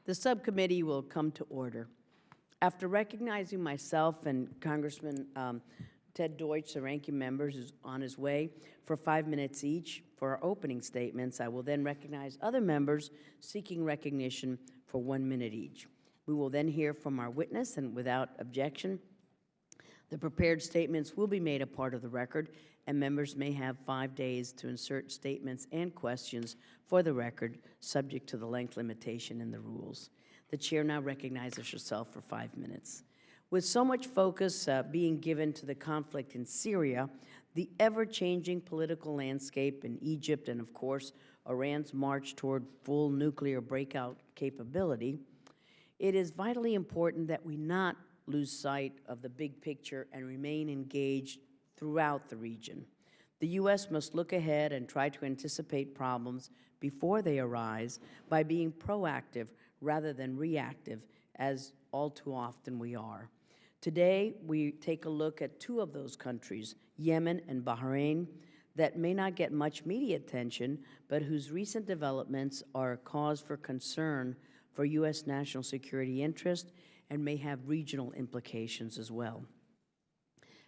The subcommittee will come to order. After recognizing myself and Congressman Ted Deutsch, the ranking member, who's on his way, for 5 minutes each for our opening statements, I will then recognize other members seeking recognition for 1 minute each. We will then hear from our witness, and without objection, the prepared statements will be made a part of the record, and members may have 5 days to insert statements and questions for the record, subject to the length limitation in the rules. The chair now recognizes herself for 5 minutes. With so much focus being given to the conflict in Syria, the ever-changing political landscape in Egypt, and of course, Iran's march toward full nuclear breakout capability, it is vitally important that we not lose sight of the big picture and remain engaged throughout the region. The U.S. must look ahead and try to anticipate problems before they arise by being proactive rather than reactive, as all too often we are. Today, we take a look at two of those countries, Yemen and Bahrain, that may not get much media attention, but whose recent developments are a cause for concern for U.S. national security interest and may have regional implications as well.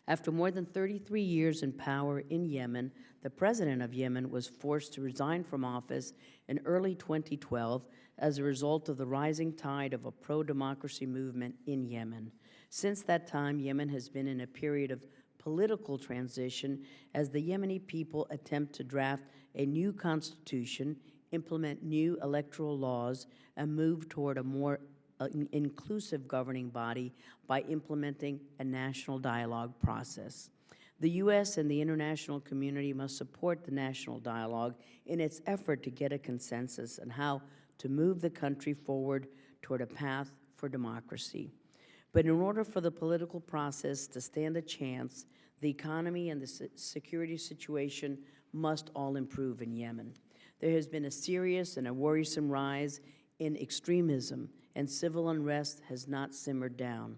After more than 33 years in power in Yemen, the president of Yemen was forced to resign from office in early 2012 as a result of the rising tide of a pro-democracy movement in Yemen. Since that time, Yemen has been in a period of political transition as the Yemeni people attempt to draft a new constitution, implement new electoral laws, and move toward a more inclusive governing body by implementing a national dialogue process. The U.S. and the international community must support the national dialogue in its effort to get a consensus on how to move the country forward toward a path for democracy. But in order for the political process to stand a chance, the economy and the security situation must all improve in Yemen. There has been a serious and a worrisome rise in extremism, and civil unrest has not simmered down.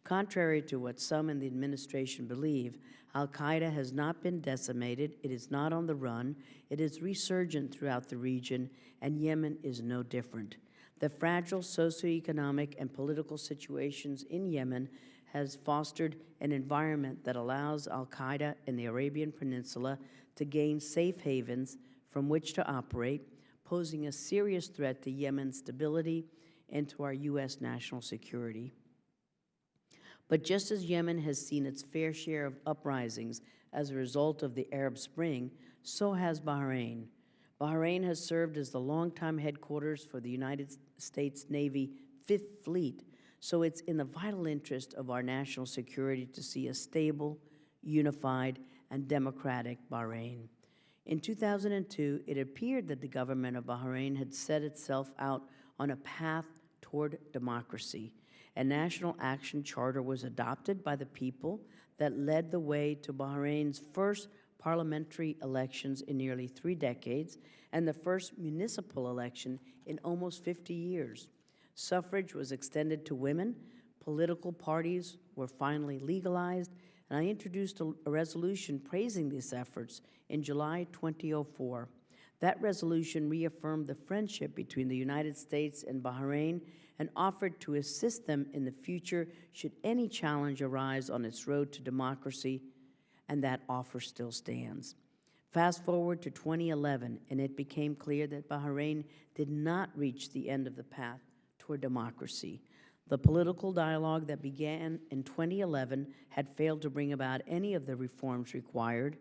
Contrary to what some in the administration believe, al-Qaeda has not been decimated, it is not on the run, it is resurgent throughout the region, and Yemen is no different. The fragile socioeconomic and political situations in Yemen has fostered an environment that allows al-Qaeda in the Arabian Peninsula to gain safe havens from which to operate, posing a serious threat to Yemen's stability and to our U.S. national security. But just as Yemen has seen its fair share of uprisings as a result of the Arab Spring, so has Bahrain. Bahrain has served as the longtime headquarters for the United States Navy Fifth Fleet, so it's in the vital interest of our national security to see a stable, unified, and democratic Bahrain. In 2002, it appeared that the government of Bahrain had set itself out on a path toward democracy. A national action charter was adopted by the people that led the way to Bahrain's first parliamentary elections in nearly 3 decades and the first municipal election in almost 50 years. Suffrage was extended to women, political parties were finally legalized, and I introduced a resolution praising these efforts in July 2004. That resolution reaffirmed the friendship between the United States and Bahrain and offered to assist them in the future should any challenge arise on its road to democracy, and that offer still stands. Fast forward to 2011, and it became clear that Bahrain did not reach the end of the path toward democracy. The political dialogue that began in 2011 had failed to bring about any of the reforms required,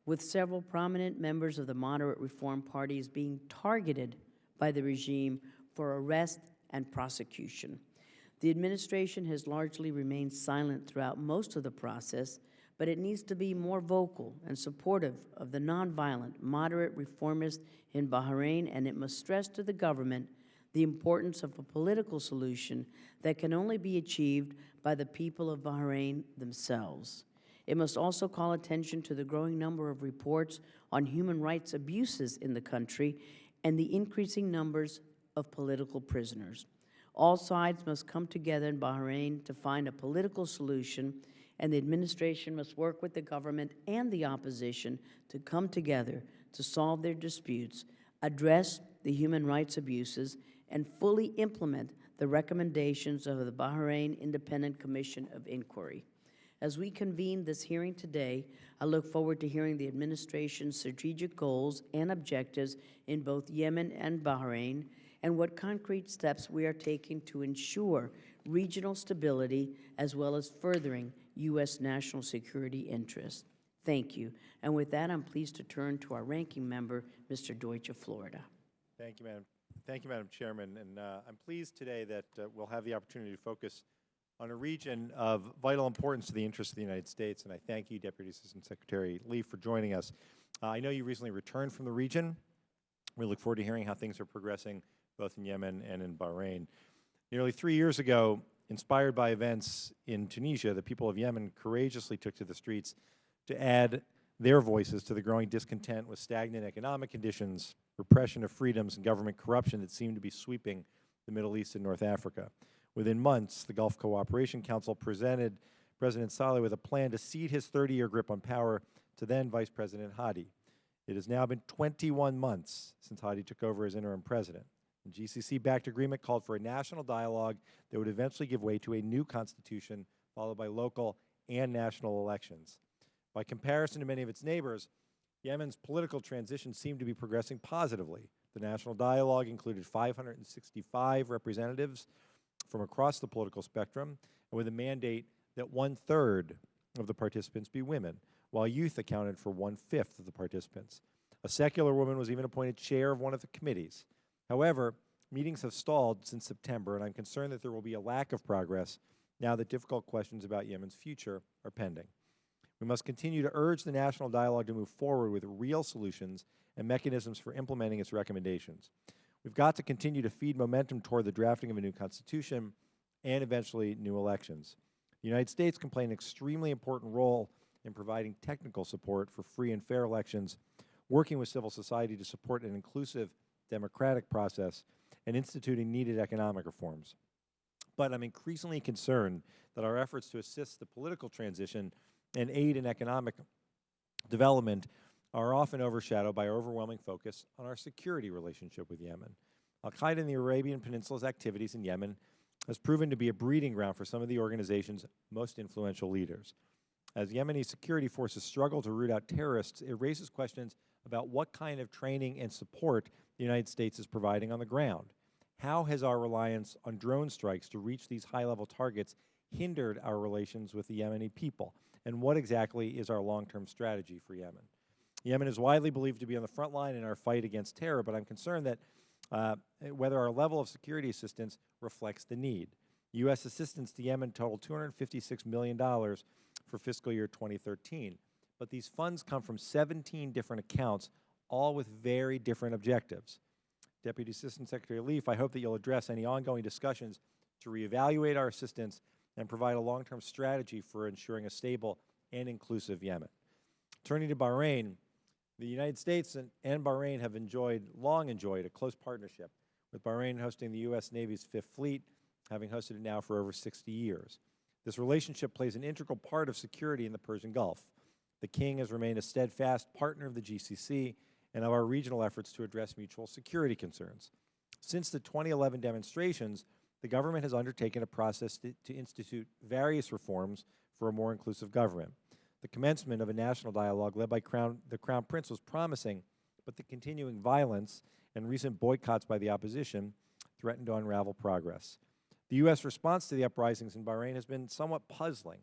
with several prominent members of the moderate reform parties being targeted by the regime for arrest and prosecution. The administration has largely remained silent throughout most of the process, but it needs to be more vocal and supportive of the nonviolent, moderate reformists in Bahrain, and it must stress to the government the importance of a political solution that can only be achieved by the people of Bahrain themselves. It must also call attention to the growing number of reports on human rights abuses in the country and the increasing numbers of political prisoners. All sides must come together in Bahrain to find a political solution, and the administration must work with the government and the opposition to come together to solve their disputes, address the human rights abuses, and fully implement the recommendations of the Bahrain Independent Commission of Inquiry. As we convene this hearing today, I look forward to hearing the administration's strategic goals and objectives in both Yemen and Bahrain, and what concrete steps we are taking to ensure regional stability as well as furthering U.S. national security interests. Thank you. And with that, I'm pleased to turn to our ranking member, Mr. Deutsch of Florida. Thank you, Madam. Thank you, Madam Chairman. And I'm pleased today that we'll have the opportunity to focus on a region of vital importance to the interests of the United States. And I thank you, Deputy Assistant Secretary Lee, for joining us. I know you recently returned from the region. We look forward to hearing how things are progressing both in Yemen and in Bahrain. Nearly 3 years ago, inspired by events in Tunisia, the people of Yemen courageously took to the streets to add their voices to the growing discontent with stagnant economic conditions, repression of freedoms, and government corruption that seemed to be sweeping the Middle East and North Africa. Within months, the Gulf Cooperation Council presented President Saleh with a plan to cede his 30-year grip on power to then Vice President Hadi. It has now been 21 months since Hadi took over as interim president. The GCC-backed agreement called for a national dialogue that would eventually give way to a new constitution, followed by local and national elections. By comparison to many of its neighbors, Yemen's political transition seemed to be progressing positively. The national dialogue included 565 representatives from across the political spectrum, and with a mandate that 1/3 of the participants be women, while youth accounted for 1/5 of the participants. A secular woman was even appointed chair of one of the committees. However, meetings have stalled since September, and I'm concerned that there will be a lack of progress now that difficult questions about Yemen's future are pending. We must continue to urge the national dialogue to move forward with real solutions and mechanisms for implementing its recommendations. We've got to continue to feed momentum toward the drafting of a new constitution and eventually new elections. The United States can play an extremely important role in providing technical support for free and fair elections, working with civil society to support an inclusive democratic process, and instituting needed economic reforms. But I'm increasingly concerned that our efforts to assist the political transition and aid in economic development are often overshadowed by our overwhelming focus on our security relationship with Yemen. Al-Qaeda in the Arabian Peninsula's activities in Yemen has proven to be a breeding ground for some of the organization's most influential leaders. As Yemeni security forces struggle to root out terrorists, it raises questions about what kind of training and support the United States is providing on the ground. How has our reliance on drone strikes to reach these high-level targets hindered our relations with the Yemeni people? And what exactly is our long-term strategy for Yemen? Yemen is widely believed to be on the front line in our fight against terror, but I'm concerned that whether our level of security assistance reflects the need. U.S. assistance to Yemen totaled $256 million for fiscal year 2013, but these funds come from 17 different accounts, all with very different objectives. Deputy Assistant Secretary Leaf, I hope that you'll address any ongoing discussions to reevaluate our assistance and provide a long-term strategy for ensuring a stable and inclusive Yemen. Turning to Bahrain, the United States and Bahrain have long enjoyed a close partnership, with Bahrain hosting the U.S. Navy's Fifth Fleet, having hosted it now for over 60 years. This relationship plays an integral part of security in the Persian Gulf. The King has remained a steadfast partner of the GCC and of our regional efforts to address mutual security concerns. Since the 2011 demonstrations, the government has undertaken a process to institute various reforms for a more inclusive government. The commencement of a national dialogue led by the Crown Prince was promising, but the continuing violence and recent boycotts by the opposition threatened to unravel progress. The U.S. response to the uprisings in Bahrain has been somewhat puzzling,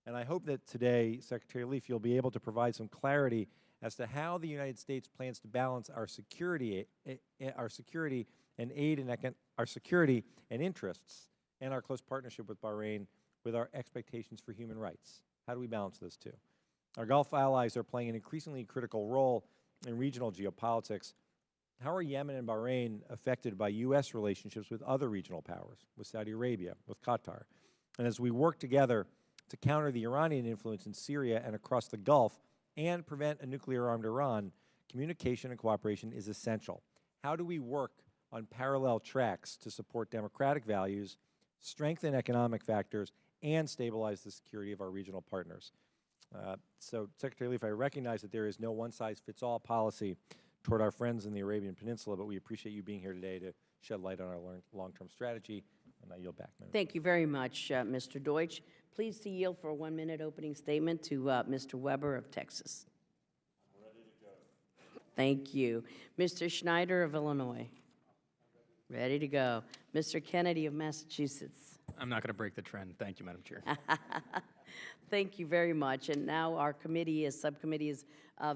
and I hope that today, Secretary Leaf, you'll be able to provide some clarity as to how the United States plans to balance our security and aid in our security and interests and our close partnership with Bahrain with our expectations for human rights. How do we balance those two? Our Gulf allies are playing an increasingly critical role in regional geopolitics. How are Yemen and Bahrain affected by U.S. relationships with other regional powers, with Saudi Arabia, with Qatar? And as we work together to counter the Iranian influence in Syria and across the Gulf and prevent a nuclear-armed Iran, communication and cooperation is essential. How do we work on parallel tracks to support democratic values, strengthen economic factors, and stabilize the security of our regional partners? So, Secretary Leaf, I recognize that there is no one-size-fits-all policy toward our friends in the Arabian Peninsula, but we appreciate you being here today to shed light on our long-term strategy. And I yield back, Madam Thank you very much, Mr. Deutsch. Please to yield for a 1-minute opening statement to Mr. Weber of Texas. I'm ready to go. Thank you. Mr. Schneider of Illinois. Ready to go. Mr. Kennedy of Massachusetts. I'm not going to break the trend. Thank you, Madam Chair. Thank you very much. And now our subcommittee is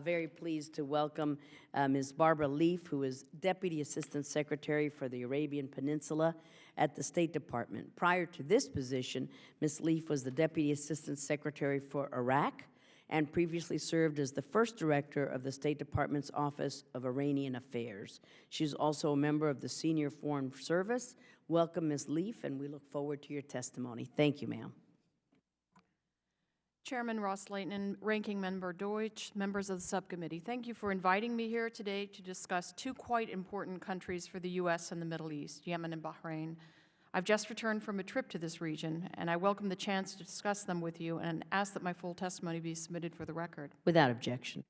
very pleased to welcome Ms. Barbara Leaf, who is Deputy Assistant Secretary for the Arabian Peninsula at the State Department. Prior to this position, Ms. Leaf was the Deputy Assistant Secretary for Iraq and previously served as the first director of the State Department's Office of Iranian Affairs. She's also a member of the Senior Foreign Service. Welcome, Ms. Leaf, and we look forward to your testimony. Thank you, ma'am. Chairman Ros-Lehtinen, Ranking Member Deutsch, members of the subcommittee, thank you for inviting me here today to discuss two quite important countries for the U.S. and the Middle East, Yemen and Bahrain. I've just returned from a trip to this region, and I welcome the chance to discuss them with you and ask that my full testimony be submitted for the record. Without objection.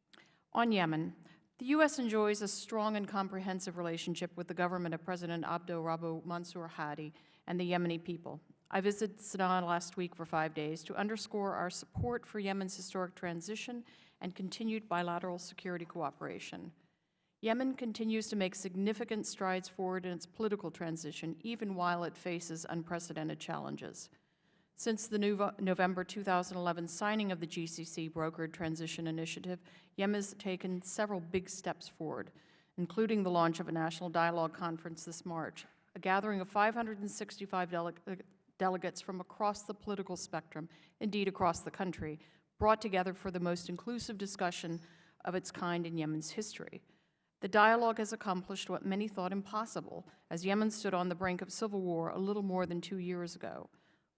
On Yemen, the U.S. enjoys a strong and comprehensive relationship with the government of President Abdel Rabbu Mansour Hadi and the Yemeni people. I visited Sana'a last week for 5 days to underscore our support for Yemen's historic transition and continued bilateral security cooperation. Yemen continues to make significant strides forward in its political transition, even while it faces unprecedented challenges. Since the November 2011 signing of the GCC brokered transition initiative, Yemen has taken several big steps forward, including the launch of a national dialogue conference this March, a gathering of 565 delegates from across the political spectrum, indeed across the country, brought together for the most inclusive discussion of its kind in Yemen's history. The dialogue has accomplished what many thought impossible, as Yemen stood on the brink of civil war a little more than 2 years ago.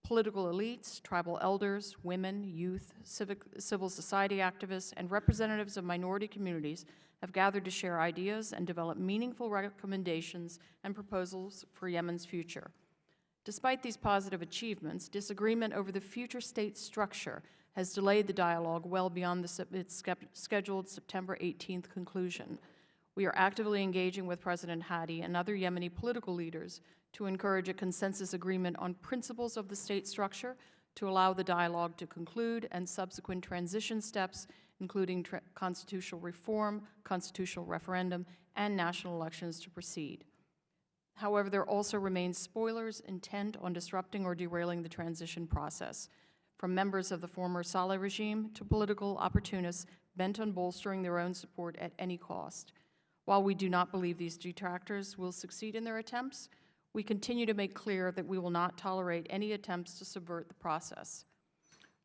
Political elites, tribal elders, women, youth, civil society activists, and representatives of minority communities have gathered to share ideas and develop meaningful recommendations and proposals for Yemen's future. Despite these positive achievements, disagreement over the future state structure has delayed the dialogue well beyond its scheduled September 18th conclusion. We are actively engaging with President Hadi and other Yemeni political leaders to encourage a consensus agreement on principles of the state structure to allow the dialogue to conclude and subsequent transition steps, including constitutional reform, constitutional referendum, and national elections to proceed. However, there also remain spoilers intent on disrupting or derailing the transition process, from members of the former Saleh regime to political opportunists bent on bolstering their own support at any cost. While we do not believe these detractors will succeed in their attempts, we continue to make clear that we will not tolerate any attempts to subvert the process.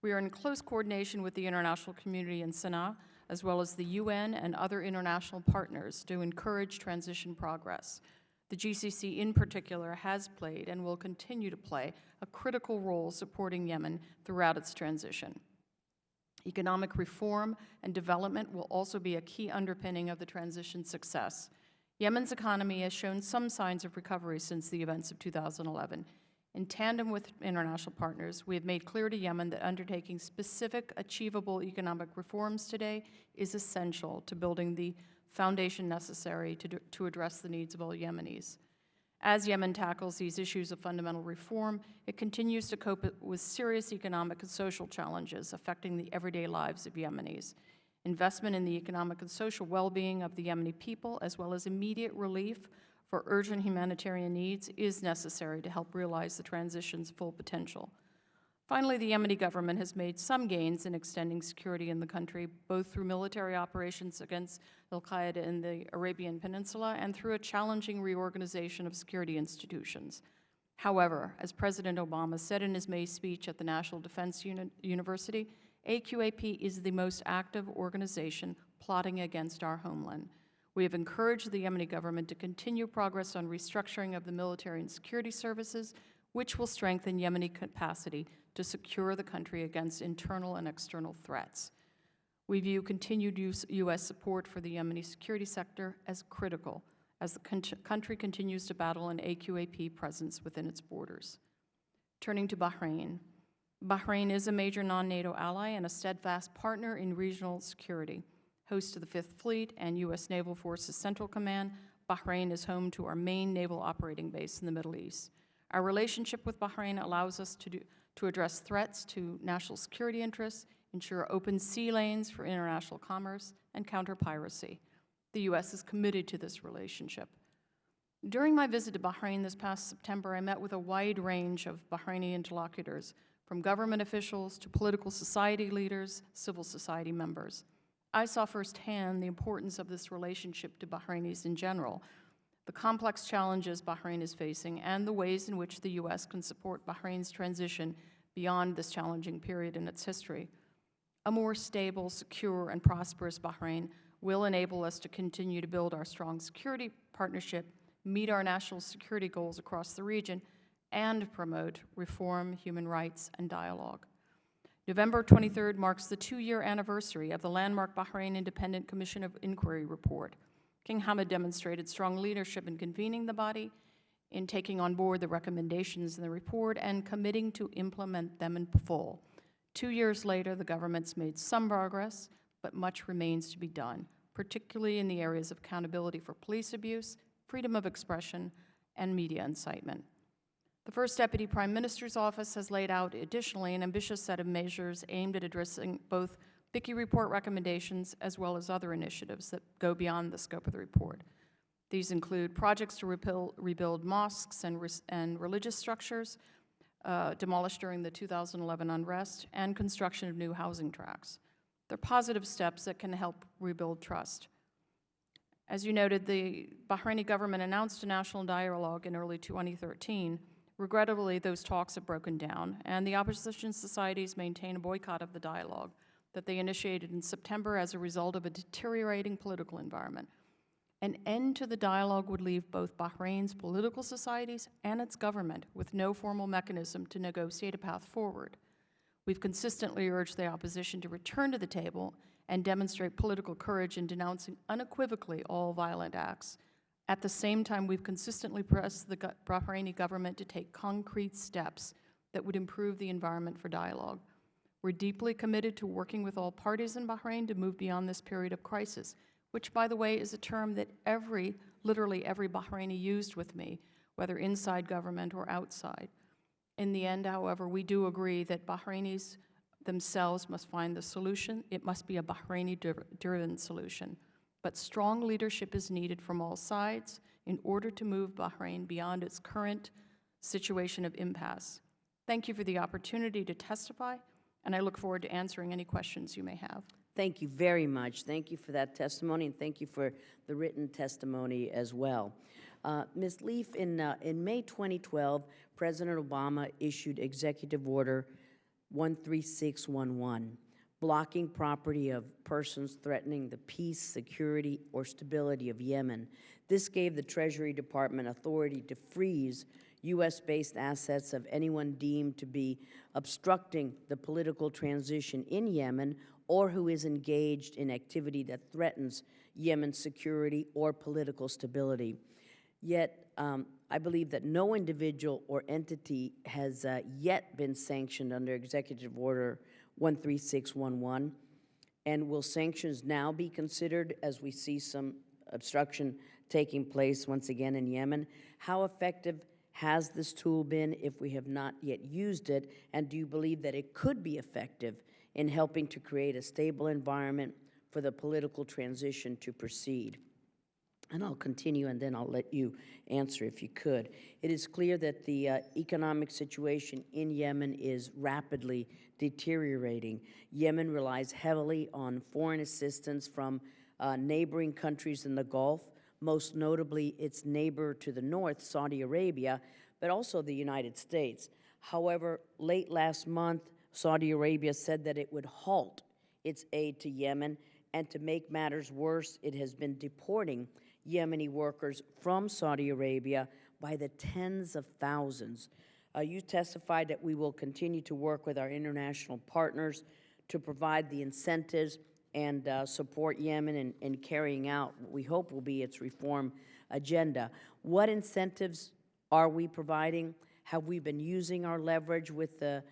We are in close coordination with the international community in Sana'a, as well as the UN and other international partners to encourage transition progress. The GCC in particular has played and will continue to play a critical role supporting Yemen throughout its transition. Economic reform and development will also be a key underpinning of the transition's success. Yemen's economy has shown some signs of recovery since the events of 2011. In tandem with international partners, we have made clear to Yemen that undertaking specific, achievable economic reforms today is essential to building the foundation necessary to address the needs of all Yemenis. As Yemen tackles these issues of fundamental reform, it continues to cope with serious economic and social challenges affecting the everyday lives of Yemenis. Investment in the economic and social well-being of the Yemeni people, as well as immediate relief for urgent humanitarian needs, is necessary to help realize the transition's full potential. Finally, the Yemeni government has made some gains in extending security in the country, both through military operations against al-Qaeda in the Arabian Peninsula and through a challenging reorganization of security institutions. However, as President Obama said in his May speech at the National Defense University, AQAP is the most active organization plotting against our homeland. We have encouraged the Yemeni government to continue progress on restructuring of the military and security services, which will strengthen Yemeni capacity to secure the country against internal and external threats. We view continued U.S. support for the Yemeni security sector as critical as the country continues to battle an AQAP presence within its borders. Turning to Bahrain. Bahrain is a major non-NATO ally and a steadfast partner in regional security. Host to the Fifth Fleet and U.S. Naval Forces Central Command, Bahrain is home to our main naval operating base in the Middle East. Our relationship with Bahrain allows us to address threats to national security interests, ensure open sea lanes for international commerce, and counter piracy. The U.S. is committed to this relationship. During my visit to Bahrain this past September, I met with a wide range of Bahraini interlocutors, from government officials to political society leaders, civil society members. I saw firsthand the importance of this relationship to Bahrainis in general, the complex challenges Bahrain is facing, and the ways in which the U.S. can support Bahrain's transition beyond this challenging period in its history. A more stable, secure, and prosperous Bahrain will enable us to continue to build our strong security partnership, meet our national security goals across the region, and promote reform, human rights, and dialogue. November 23rd marks the 2-year anniversary of the landmark Bahrain Independent Commission of Inquiry report. King Hamad demonstrated strong leadership in convening the body, in taking on board the recommendations in the report, and committing to implement them in full. 2 years later, the government's made some progress, but much remains to be done, particularly in the areas of accountability for police abuse, freedom of expression, and media incitement. The First Deputy Prime Minister's Office has laid out additionally an ambitious set of measures aimed at addressing both Bicky report recommendations as well as other initiatives that go beyond the scope of the report. These include projects to rebuild mosques and religious structures demolished during the 2011 unrest, and construction of new housing tracts. They're positive steps that can help rebuild trust. As you noted, the Bahraini government announced a national dialogue in early 2013. Regrettably, those talks have broken down, and the opposition societies maintain a boycott of the dialogue that they initiated in September as a result of a deteriorating political environment. An end to the dialogue would leave both Bahrain's political societies and its government with no formal mechanism to negotiate a path forward. We've consistently urged the opposition to return to the table and demonstrate political courage in denouncing unequivocally all violent acts. At the same time, we've consistently pressed the Bahraini government to take concrete steps that would improve the environment for dialogue. We're deeply committed to working with all parties in Bahrain to move beyond this period of crisis, which, by the way, is a term that literally every Bahraini used with me, whether inside government or outside. In the end, however, we do agree that Bahrainis themselves must find the solution. It must be a Bahraini-driven solution. But strong leadership is needed from all sides in order to move Bahrain beyond its current situation of impasse. Thank you for the opportunity to testify, and I look forward to answering any questions you may have. Thank you very much. Thank you for that testimony, and thank you for the written testimony as well. Ms. Leaf, in May 2012, President Obama issued Executive Order 13611, blocking property of persons threatening the peace, security, or stability of Yemen. This gave the Treasury Department authority to freeze U.S.-based assets of anyone deemed to be obstructing the political transition in Yemen or who is engaged in activity that threatens Yemen's security or political stability. Yet, I believe that no individual or entity has yet been sanctioned under Executive Order 13611. And will sanctions now be considered as we see some obstruction taking place once again in Yemen? How effective has this tool been if we have not yet used it? And do you believe that it could be effective in helping to create a stable environment for the political transition to proceed? And I'll continue, and then I'll let you answer if you could. It is clear that the economic situation in Yemen is rapidly deteriorating. Yemen relies heavily on foreign assistance from neighboring countries in the Gulf, most notably its neighbor to the north, Saudi Arabia, but also the United States. However, late last month, Saudi Arabia said that it would halt its aid to Yemen, and to make matters worse, it has been deporting Yemeni workers from Saudi Arabia by the tens of thousands. You testified that we will continue to work with our international partners to provide the incentives and support Yemen in carrying out what we hope will be its reform agenda. What incentives are we providing? Have we been using our leverage with the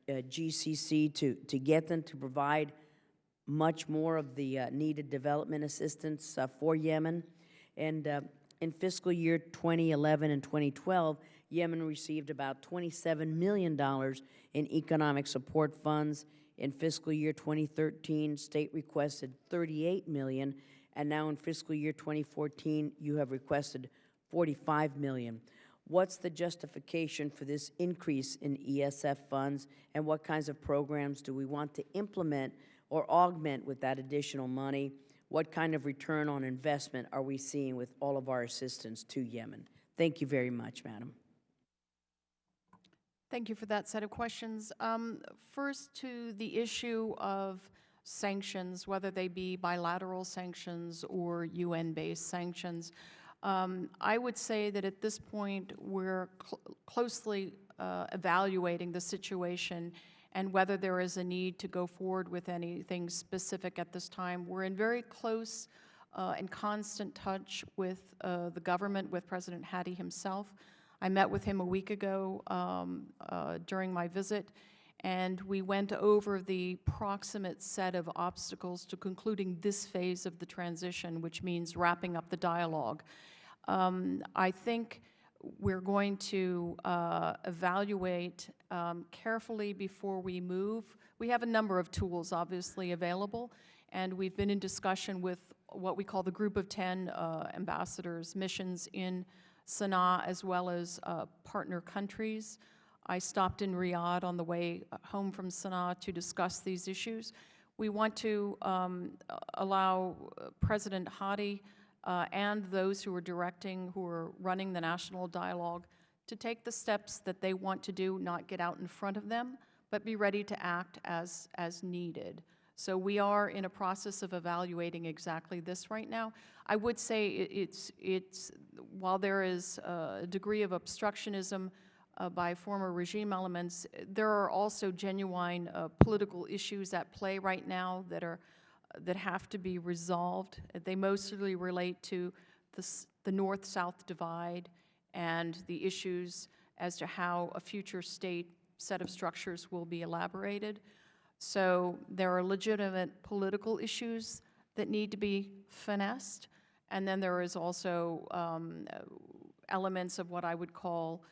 GCC to get them to provide much more of the needed development assistance for Yemen? And in fiscal year 2011 and 2012, Yemen received about $27 million in economic support funds. In fiscal year 2013, state requested $38 million, and now in fiscal year 2014, you have requested $45 million. What's the justification for this increase in ESF funds, and what kinds of programs do we want to implement or augment with that additional money? What kind of return on investment are we seeing with all of our assistance to Yemen? Thank you very much, Madam. Thank you for that set of questions. First, to the issue of sanctions, whether they be bilateral sanctions or UN-based sanctions. I would say that at this point, we're closely evaluating the situation and whether there is a need to go forward with anything specific at this time. We're in very close and constant touch with the government, with President Hadi himself. I met with him a week ago during my visit, and we went over the proximate set of obstacles to concluding this phase of the transition, which means wrapping up the dialogue. I think we're going to evaluate carefully before we move. We have a number of tools, obviously, available, and we've been in discussion with what we call the Group of 10 ambassadors, missions in Sana'a, as well as partner countries. I stopped in Riyadh on the way home from Sana'a to discuss these issues. We want to allow President Hadi and those who are running the national dialogue to take the steps that they want to do, not get out in front of them, but be ready to act as needed. So we are in a process of evaluating exactly this right now. I would say it's while there is a degree of obstructionism by former regime elements, there are also genuine political issues at play right now that have to be resolved. They mostly relate to the North-South divide and the issues as to how a future state set of structures will be elaborated. So there are legitimate political issues that need to be finessed, and then there is also elements of what I would call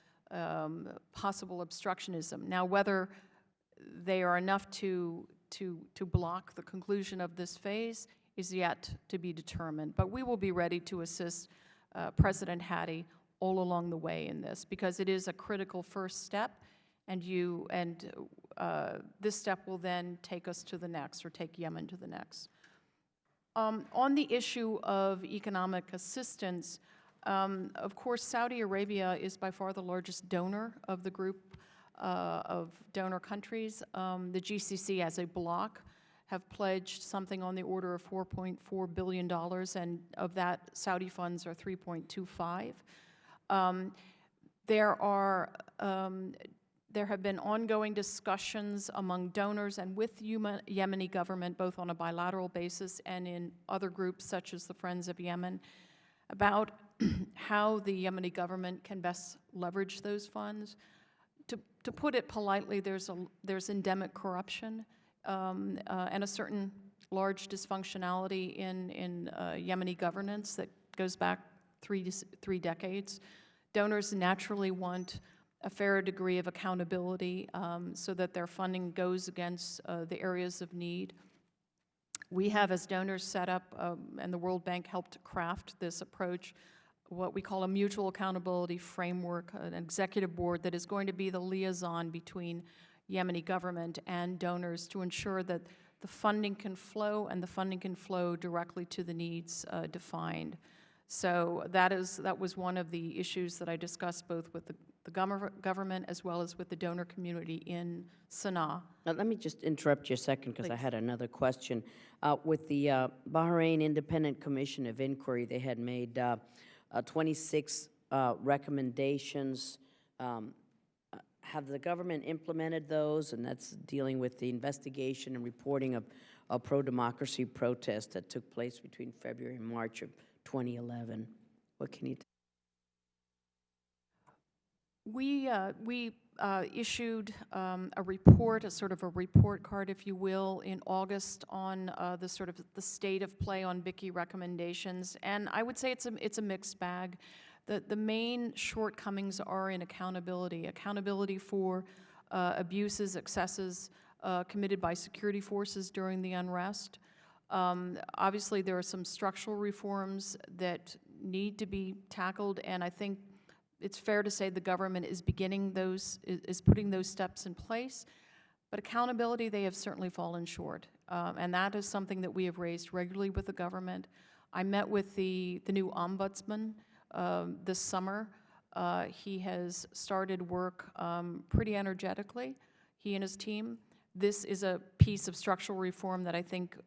possible obstructionism. Now, whether they are enough to block the conclusion of this phase is yet to be determined. But we will be ready to assist President Hadi all along the way in this, because it is a critical first step, and this step will then take us to the next, or take Yemen to the next. On the issue of economic assistance, of course, Saudi Arabia is by far the largest donor of the group of donor countries. The GCC as a bloc have pledged something on the order of $4.4 billion, and of that, Saudi funds are 3.25. There have been ongoing discussions among donors and with Yemeni government, both on a bilateral basis and in other groups such as the Friends of Yemen, about how the Yemeni government can best leverage those funds. To put it politely, there's endemic corruption and a certain large dysfunctionality in Yemeni governance that goes back three decades. Donors naturally want a fair degree of accountability so that their funding goes against the areas of need. We have, as donors, set up, and the World Bank helped craft this approach, what we call a mutual accountability framework, an executive board that is going to be the liaison between Yemeni government and donors to ensure that the funding can flow, and the funding can flow directly to the needs defined. So that was one of the issues that I discussed both with the government as well as with the donor community in Sana'a. Now, let me just interrupt you a second, because I Please. had another question. With the Bahrain Independent Commission of Inquiry, they had made 26 recommendations. Have the government implemented those? And that's dealing with the investigation and reporting of a pro-democracy protest that took place between February and March of 2011. What can you tell? We issued a report, a sort of a report card, if you will, in August on the sort of the state of play on BICI recommendations, and I would say it's a mixed bag. The main shortcomings are in accountability for abuses, excesses committed by security forces during the unrest. Obviously, there are some structural reforms that need to be tackled, and I think it's fair to say the government is beginning those, is putting those steps in place. But accountability, they have certainly fallen short, and that is something that we have raised regularly with the government. I met with the new ombudsman this summer. He has started work pretty energetically, he and his team. This is a piece of structural reform that I think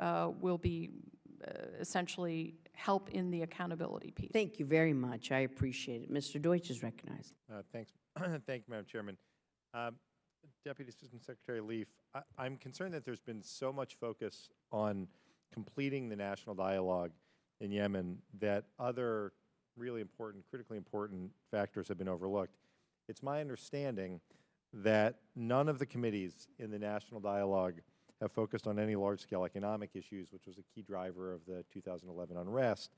will be essentially help in the accountability piece. Thank you very much. I appreciate it. Mr. Deutsch is recognized. Thanks. Thank you, Madam Chairman. Deputy Assistant Secretary Leaf, I'm concerned that there's been so much focus on completing the national dialogue in Yemen that other really important, critically important factors have been overlooked. It's my understanding that none of the committees in the national dialogue have focused on any large-scale economic issues, which was a key driver of the 2011 unrest.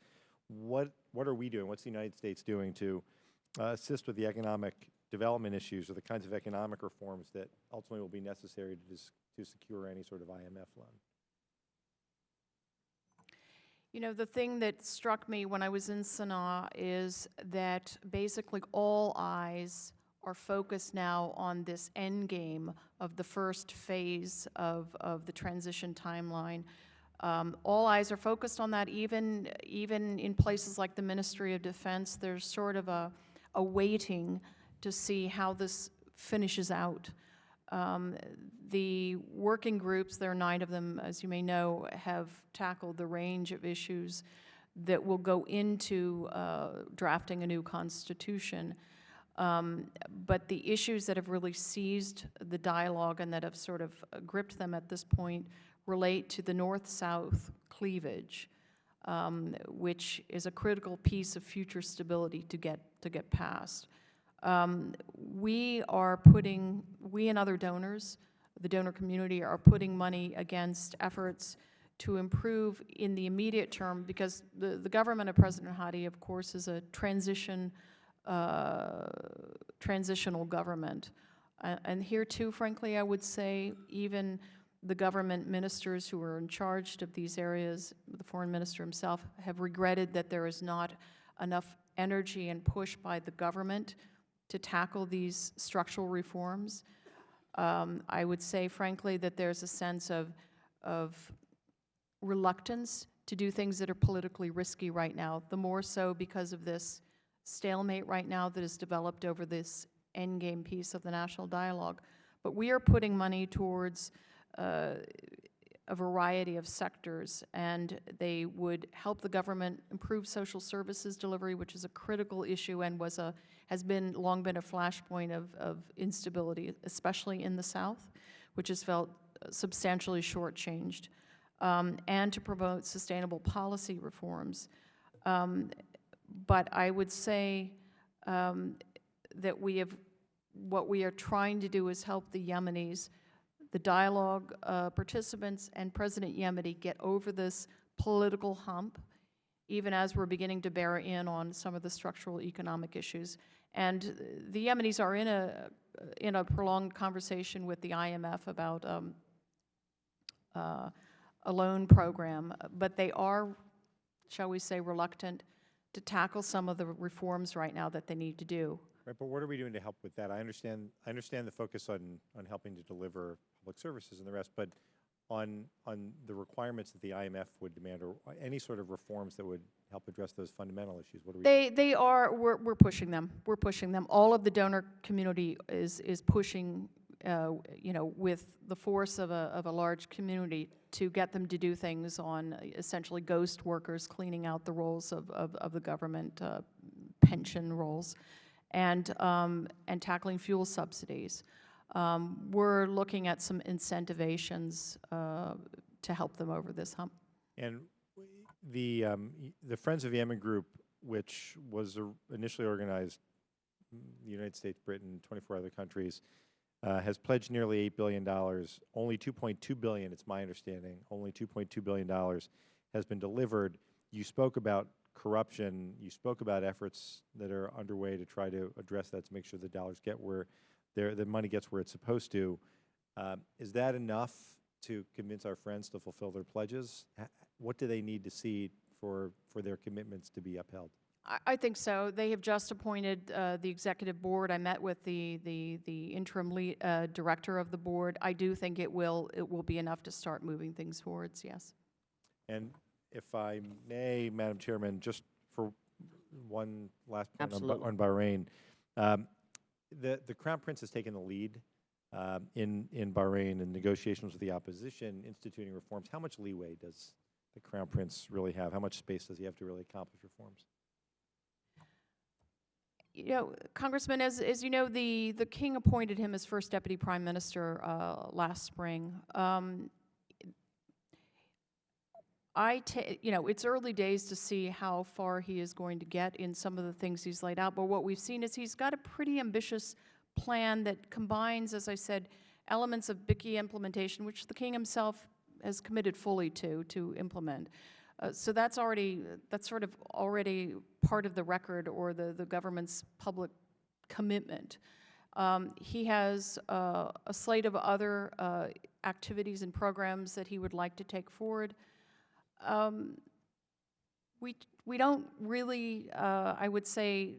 What are we doing? What's the United States doing to assist with the economic development issues or the kinds of economic reforms that ultimately will be necessary to secure any sort of IMF loan? You know, the thing that struck me when I was in Sana'a is that basically all eyes are focused now on this end game of the first phase of the transition timeline. All eyes are focused on that, even in places like the Ministry of Defense. There's sort of a waiting to see how this finishes out. The working groups, there are 9 of them, as you may know, have tackled the range of issues that will go into drafting a new constitution. But the issues that have really seized the dialogue and that have sort of gripped them at this point relate to the North-South cleavage, which is a critical piece of future stability to get passed. We and other donors, the donor community, are putting money against efforts to improve in the immediate term, because the government of President Hadi, of course, is a transitional government. And here too, frankly, I would say even the government ministers who are in charge of these areas, the foreign minister himself, have regretted that there is not enough energy and push by the government to tackle these structural reforms. I would say, frankly, that there's a sense of reluctance to do things that are politically risky right now, the more so because of this stalemate right now that is developed over this endgame piece of the national dialogue. But we are putting money towards a variety of sectors, and they would help the government improve social services delivery, which is a critical issue and has long been a flashpoint of instability, especially in the South, which has felt substantially shortchanged, and to promote sustainable policy reforms. But I would say that what we are trying to do is help the Yemenis, the dialogue participants, and President Yemeni get over this political hump, even as we're beginning to bear in on some of the structural economic issues. And the Yemenis are in a prolonged conversation with the IMF about a loan program, but they are, shall we say, reluctant to tackle some of the reforms right now that they need to do. Right, but what are we doing to help with that? I understand the focus on helping to deliver public services and the rest, but on the requirements that the IMF would demand, or any sort of reforms that would help address those fundamental issues. What are we? We're pushing them. We're pushing them. All of the donor community is pushing, you know, with the force of a large community to get them to do things on essentially ghost workers, cleaning out the rolls of the government pension rolls, and tackling fuel subsidies. We're looking at some incentivations to help them over this hump. And the Friends of Yemen group, which was initially organized the United States, Britain, 24 other countries, has pledged nearly $8 billion. Only $2.2 billion, it's my understanding, only $2.2 billion has been delivered. You spoke about corruption. You spoke about efforts that are underway to try to address that, to make sure the dollars get where the money gets where it's supposed to. Is that enough to convince our friends to fulfill their pledges? What do they need to see for their commitments to be upheld? I think so. They have just appointed the executive board. I met with the interim director of the board. I do think it will be enough to start moving things forwards, yes. And if I may, Madam Chairman, just for one last point on Bahrain, the Crown Prince has taken the lead in Bahrain in negotiations with the opposition, instituting reforms. How much leeway does the Crown Prince really have? How much space does he have to really accomplish reforms? You know, Congressman, as you know, the King appointed him as first deputy prime minister last spring. You know, it's early days to see how far he is going to get in some of the things he's laid out, but what we've seen is he's got a pretty ambitious plan that combines, as I said, elements of BICI implementation, which the King himself has committed fully to implement. So that's sort of already part of the record or the government's public commitment. He has a slate of other activities and programs that he would like to take forward. We don't really, I would say,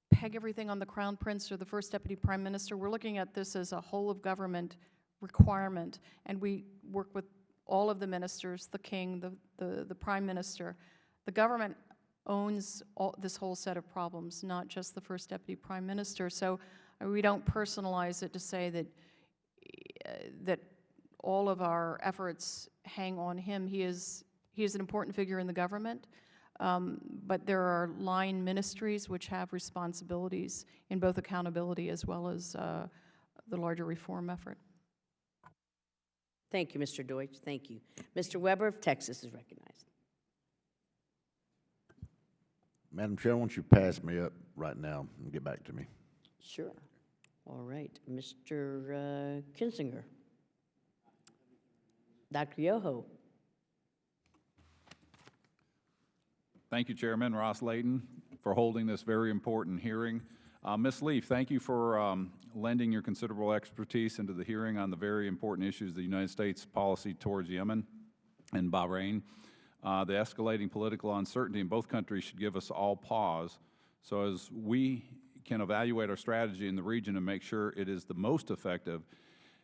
peg everything on the Crown Prince or the First Deputy Prime Minister. We're looking at this as a whole of government requirement, and we work with all of the ministers, the King, the Prime Minister. The government owns this whole set of problems, not just the First Deputy Prime Minister. So we don't personalize it to say that all of our efforts hang on him. He is an important figure in the government, but there are line ministries which have responsibilities in both accountability as well as the larger reform effort. Thank you, Mr. Deutsch. Thank you. Mr. Weber of Texas is recognized. Madam Chair, I want you to pass me up right now and get back to me. Sure. All right. Mr. Kinzinger. Dr. Yoho. Thank you, Chairman Ros-Lehtinen, for holding this very important hearing. Ms. Leaf, thank you for lending your considerable expertise into the hearing on the very important issues of the United States policy towards Yemen and Bahrain. The escalating political uncertainty in both countries should give us all pause. So as we can evaluate our strategy in the region and make sure it is the most effective,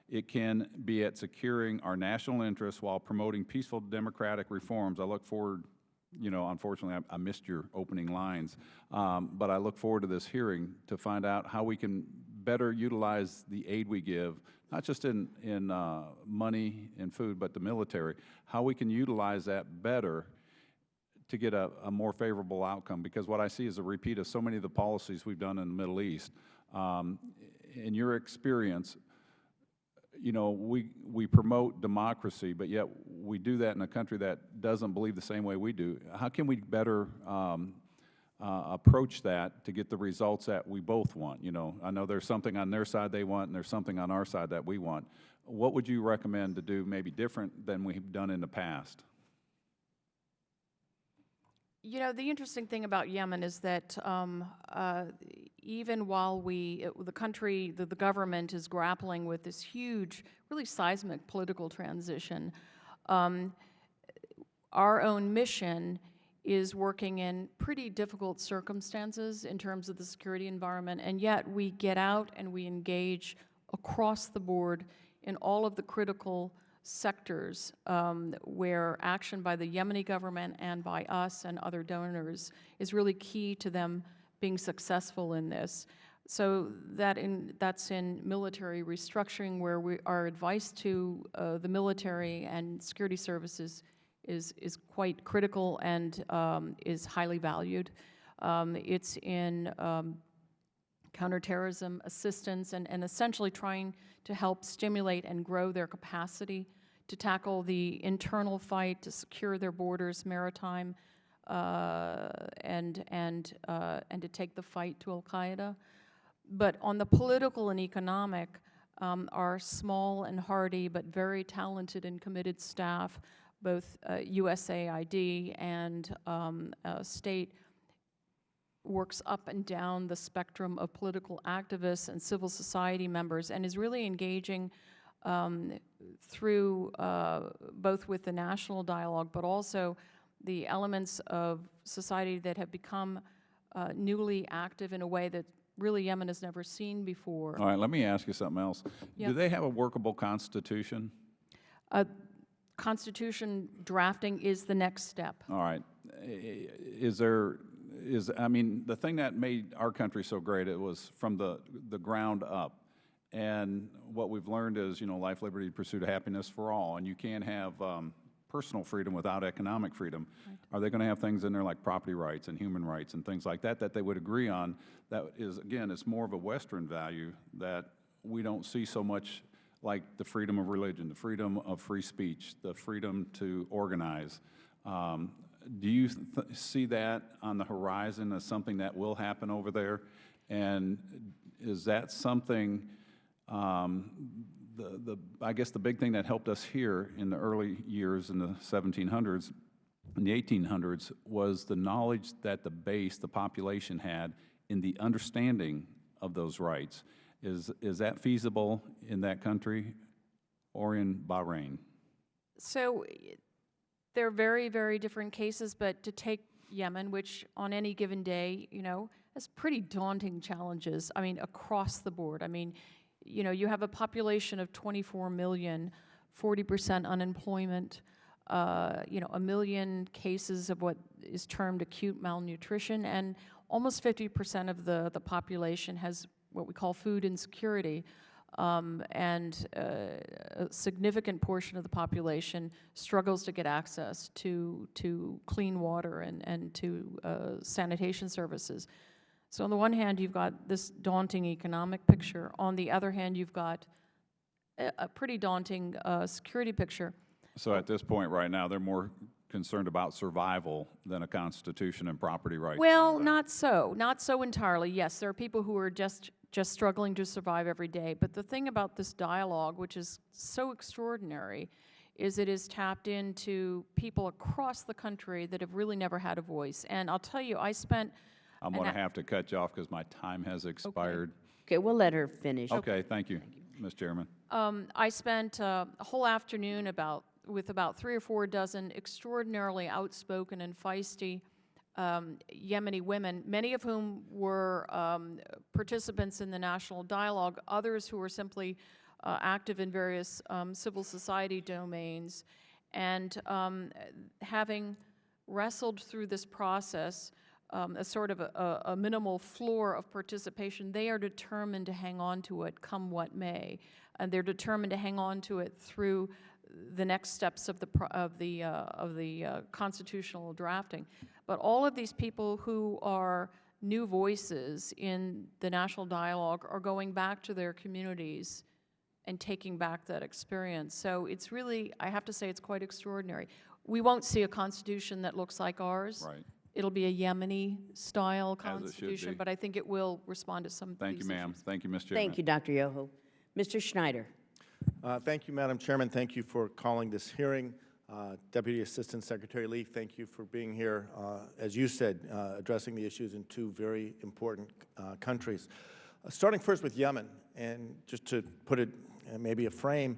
it can be at securing our national interests while promoting peaceful democratic reforms. I look forward, you know, unfortunately I missed your opening lines, but I look forward to this hearing to find out how we can better utilize the aid we give, not just in money and food, but the military, how we can utilize that better to get a more favorable outcome. Because what I see is a repeat of so many of the policies we've done in the Middle East. In your experience, you know, we promote democracy, but yet we do that in a country that doesn't believe the same way we do. How can we better approach that to get the results that we both want? You know, I know there's something on their side they want, and there's something on our side that we want. What would you recommend to do maybe different than we've done in the past? You know, the interesting thing about Yemen is that even while the government is grappling with this huge, really seismic political transition, our own mission is working in pretty difficult circumstances in terms of the security environment, and yet we get out and we engage across the board in all of the critical sectors where action by the Yemeni government and by us and other donors is really key to them being successful in this. So that's in military restructuring, where our advice to the military and security services is quite critical and is highly valued. It's in counterterrorism assistance and essentially trying to help stimulate and grow their capacity to tackle the internal fight, to secure their borders, maritime and to take the fight to Al-Qaeda. But on the political and economic, our small and hardy but very talented and committed staff, both USAID and state, works up and down the spectrum of political activists and civil society members, and is really engaging through both with the national dialogue, but also the elements of society that have become newly active in a way that really Yemen has never seen before. All right, let me ask you something else. Yeah. Do they have a workable constitution? Constitution drafting is the next step. All right. I mean, the thing that made our country so great, it was from the ground up. And what we've learned is, you know, life, liberty, pursuit of happiness for all. And you can't have personal freedom without economic freedom. Right. Are they going to have things in there like property rights and human rights and things like that they would agree on? That is, again, it's more of a Western value that we don't see so much, like the freedom of religion, the freedom of free speech, the freedom to organize. Do you see that on the horizon as something that will happen over there? And is that something, I guess the big thing that helped us here in the early years in the 1700s, in the 1800s, was the knowledge that the base, the population had in the understanding of those rights. Is that feasible in that country or in Bahrain? So they're very, very different cases, but to take Yemen, which on any given day, you know, has pretty daunting challenges, I mean, across the board. I mean, you know, you have a population of 24 million, 40% unemployment, you know, 1 million cases of what is termed acute malnutrition, and almost 50% of the population has what we call food insecurity. And a significant portion of the population struggles to get access to clean water and to sanitation services. So on the one hand, you've got this daunting economic picture. On the other hand, you've got a pretty daunting security picture. So at this point right now, they're more concerned about survival than a constitution and property rights? Well, not so entirely. Yes, there are people who are just struggling to survive every day. But the thing about this dialogue, which is so extraordinary, is it is tapped into people across the country that have really never had a voice. And I'll tell you, I'm going to have to cut you off because my time has expired. Okay, we'll let her finish. Okay, thank you, Ms. Chairman. I spent a whole afternoon with about 3 or 4 dozen extraordinarily outspoken and feisty Yemeni women, many of whom were participants in the national dialogue, others who were simply active in various civil society domains. And having wrestled through this process, a sort of a minimal floor of participation, they are determined to hang on to it come what may. And they're determined to hang on to it through the next steps of the constitutional drafting. But all of these people who are new voices in the national dialogue are going back to their communities and taking back that experience. So it's really, I have to say, it's quite extraordinary. We won't see a constitution that looks like ours. Right. It'll be a Yemeni-style constitution, but I think it will respond to some of these Thank you, ma'am. issues. Thank you, Ms. Chairman. Thank you, Dr. Yoho. Mr. Schneider. Thank you, Madam Chairman. Thank you for calling this hearing. Deputy Assistant Secretary Leaf, thank you for being here, as you said, addressing the issues in 2 very important countries. Starting first with Yemen, and just to put it in maybe a frame,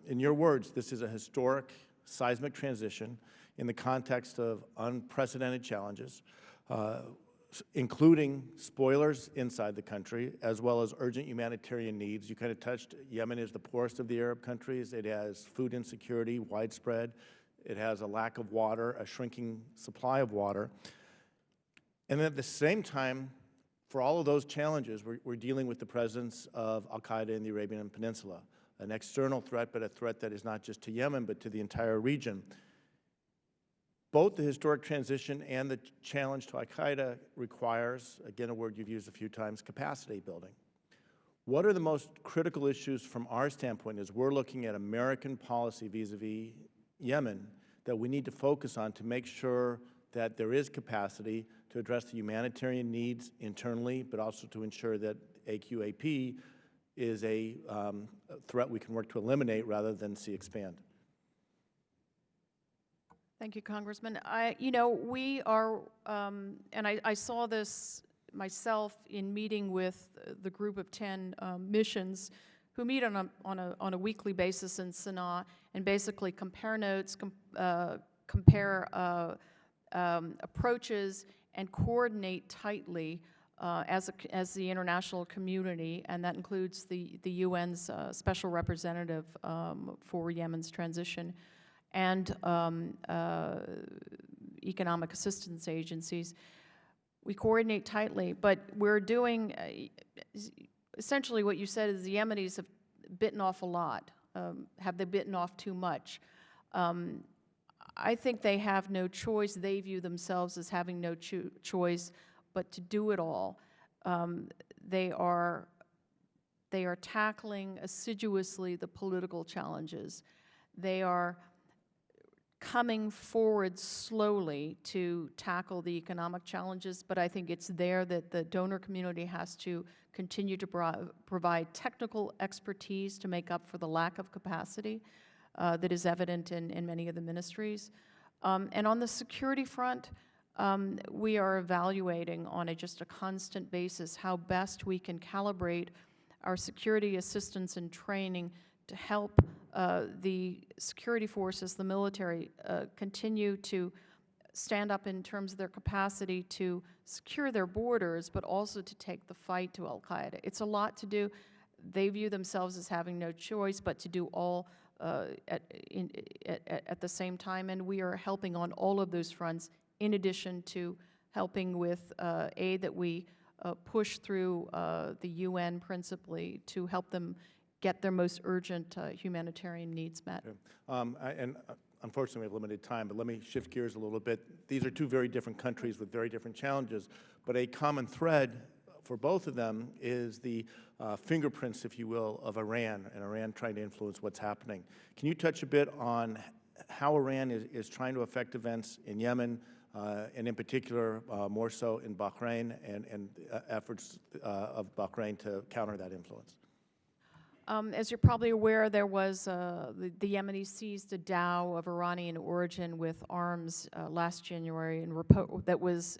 in your words, this is a historic seismic transition in the context of unprecedented challenges, including spoilers inside the country, as well as urgent humanitarian needs. You kind of touched, Yemen is the poorest of the Arab countries. It has food insecurity, widespread. It has a lack of water, a shrinking supply of water. And at the same time, for all of those challenges, we're dealing with the presence of Al-Qaeda in the Arabian Peninsula, an external threat, but a threat that is not just to Yemen, but to the entire region. Both the historic transition and the challenge to Al-Qaeda requires, again, a word you've used a few times, capacity building. What are the most critical issues from our standpoint as we're looking at American policy vis-a-vis Yemen that we need to focus on to make sure that there is capacity to address the humanitarian needs internally, but also to ensure that AQAP is a threat we can work to eliminate rather than see expand. Thank you, Congressman. We are, and I saw this myself in meeting with the group of 10 missions who meet on a weekly basis in Sana'a and basically compare notes, compare approaches, and coordinate tightly as the international community, and that includes the UN's Special Representative for Yemen's transition and economic assistance agencies. We coordinate tightly, but we're doing, essentially what you said is the Yemenis have bitten off a lot. Have they bitten off too much? I think they have no choice. They view themselves as having no choice but to do it all. They are tackling assiduously the political challenges. They are coming forward slowly to tackle the economic challenges, but I think it's there that the donor community has to continue to provide technical expertise to make up for the lack of capacity that is evident in many of the ministries. And on the security front, we are evaluating on just a constant basis how best we can calibrate our security assistance and training to help the security forces, the military, continue to stand up in terms of their capacity to secure their borders, but also to take the fight to al-Qaeda. It's a lot to do. They view themselves as having no choice but to do all at the same time, and we are helping on all of those fronts, in addition to helping with aid that we push through the UN principally to help them get their most urgent humanitarian needs met. Okay. Unfortunately, we have limited time, but let me shift gears a little bit. These are two very different countries with very different challenges, but a common thread for both of them is the fingerprints, if you will, of Iran, and Iran trying to influence what's happening. Can you touch a bit on how Iran is trying to affect events in Yemen, and in particular, more so in Bahrain, and efforts of Bahrain to counter that influence? As you're probably aware, there was the Yemenis seized a dhow of Iranian origin with arms last January, and that was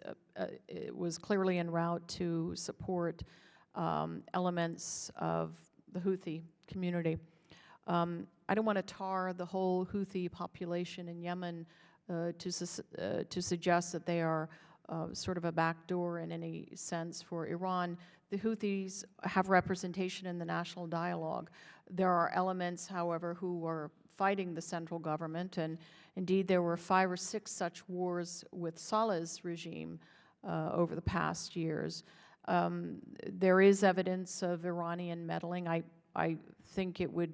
it was clearly en route to support elements of the Houthi community. I don't want to tar the whole Houthi population in Yemen to suggest that they are sort of a backdoor in any sense for Iran. The Houthis have representation in the national dialogue. There are elements, however, who are fighting the central government, and indeed there were 5 or 6 such wars with Saleh's regime over the past years. There is evidence of Iranian meddling. I think it would,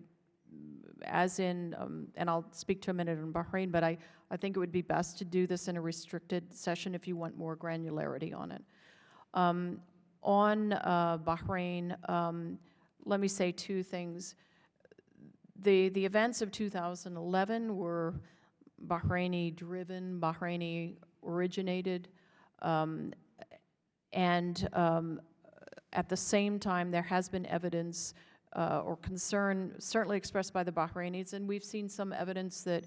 as in, and I'll speak to a minute on Bahrain, but I think it would be best to do this in a restricted session if you want more granularity on it. On Bahrain, let me say 2 things. The events of 2011 were Bahraini-driven, Bahraini-originated, and at the same time, there has been evidence or concern, certainly expressed by the Bahrainis, and we've seen some evidence that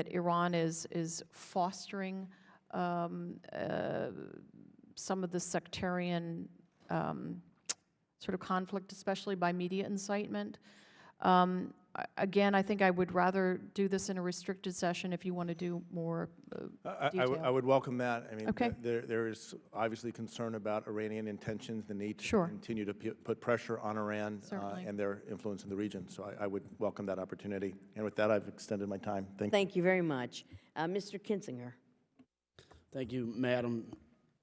Iran is fostering some of the sectarian sort of conflict, especially by media incitement. Again, I think I would rather do this in a restricted session if you want to do more detail. I would welcome that. I mean, okay. there is obviously concern about Iranian intentions, the need to continue to put pressure on Iran and their influence in the region. So I would welcome that opportunity. And with that, I've extended my time. Thank you. Thank you very much. Mr. Kinzinger. Thank you, Madam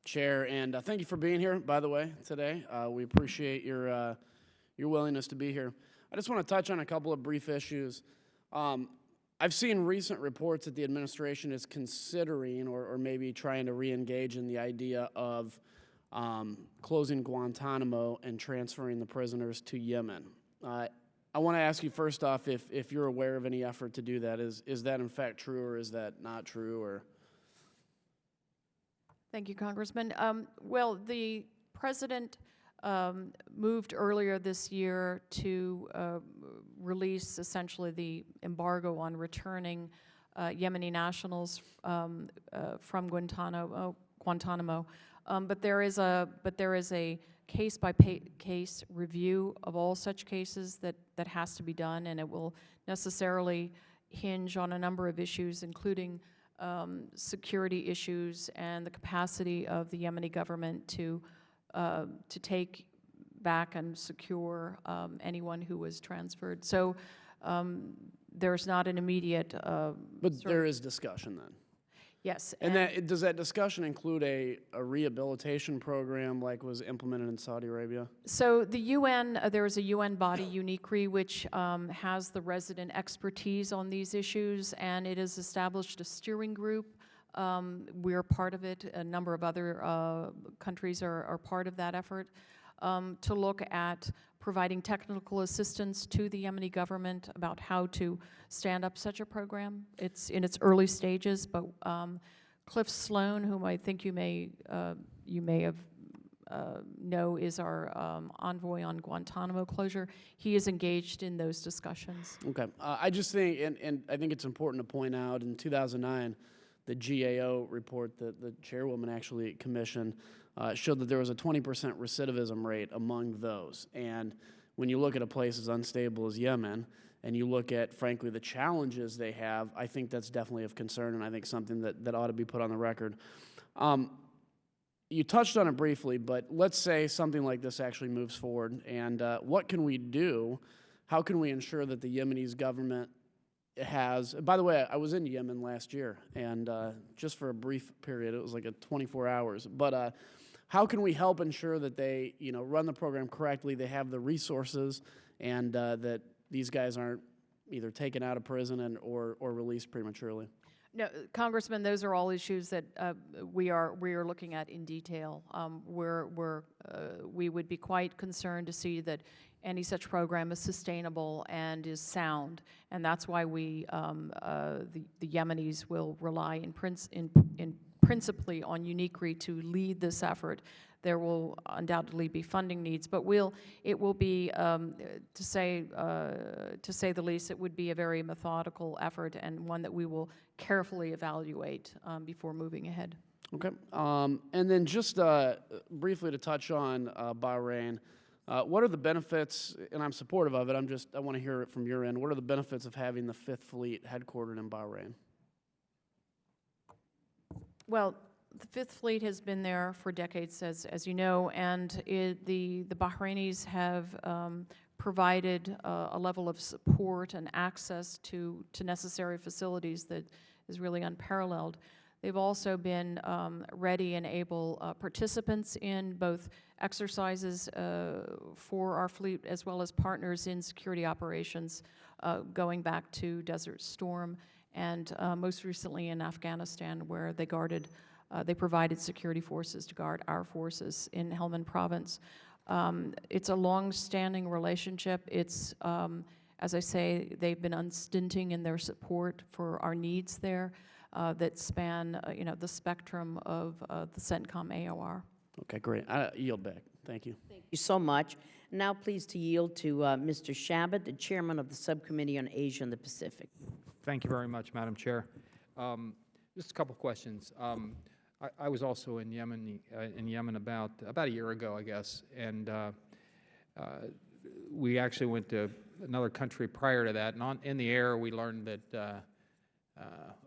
Chair, and thank you for being here, by the way, today. We appreciate your willingness to be here. I just want to touch on a couple of brief issues. I've seen recent reports that the administration is considering or maybe trying to re-engage in the idea of closing Guantanamo and transferring the prisoners to Yemen. I want to ask you first off if you're aware of any effort to do that. Is that in fact true, or is that not true? Or Thank you, Congressman. Well, the President moved earlier this year to release essentially the embargo on returning Yemeni nationals from Guantanamo. But there is a case-by-case review of all such cases that has to be done, and it will necessarily hinge on a number of issues, including security issues and the capacity of the Yemeni government to take back and secure anyone who was transferred. So there's not an immediate. But there is discussion then. Yes. And does that discussion include a rehabilitation program like was implemented in Saudi Arabia? So the UN, there is a UN body, UNICRI, which has the resident expertise on these issues, and it has established a steering group. We're part of it. A number of other countries are part of that effort to look at providing technical assistance to the Yemeni government about how to stand up such a program. It's in its early stages, but Cliff Sloan, whom I think you may have know is our envoy on Guantanamo closure, he is engaged in those discussions. Okay. I just think, and I think it's important to point out, in 2009, the GAO report that the chairwoman actually commissioned showed that there was a 20% recidivism rate among those. And when you look at a place as unstable as Yemen, and you look at, frankly, the challenges they have, I think that's definitely of concern, and I think something that ought to be put on the record. You touched on it briefly, but let's say something like this actually moves forward, and what can we do? How can we ensure that the Yemeni government has, by the way, I was in Yemen last year, and just for a brief period, it was like 24 hours, but how can we help ensure that they, run the program correctly, they have the resources, and that these guys aren't either taken out of prison or released prematurely? No, Congressman, those are all issues that we are looking at in detail. We would be quite concerned to see that any such program is sustainable and is sound, and that's why we, the Yemenis, will rely principally on UNICRI to lead this effort. There will undoubtedly be funding needs, but it will be, to say the least, it would be a very methodical effort and one that we will carefully evaluate before moving ahead. Okay. And then just briefly to touch on Bahrain, what are the benefits, and I'm supportive of it, I want to hear it from your end, what are the benefits of having the Fifth Fleet headquartered in Bahrain? Well, the Fifth Fleet has been there for decades, as you know, and the Bahrainis have provided a level of support and access to necessary facilities that is really unparalleled. They've also been ready and able participants in both exercises for our fleet as well as partners in security operations going back to Desert Storm and most recently in Afghanistan, where they provided security forces to guard our forces in Helmand Province. It's a long-standing relationship. It's, as I say, they've been unstinting in their support for our needs there that span, the spectrum of the CENTCOM AOR. Okay, great. I yield back. Thank you. Thank you so much. Now pleased to yield to Mr. Shabbat, the chairman of the Subcommittee on Asia and the Pacific. Thank you very much, Madam Chair. Just a couple questions. I was also in Yemen about a year ago, I guess, and we actually went to another country prior to that. And in the air, we learned that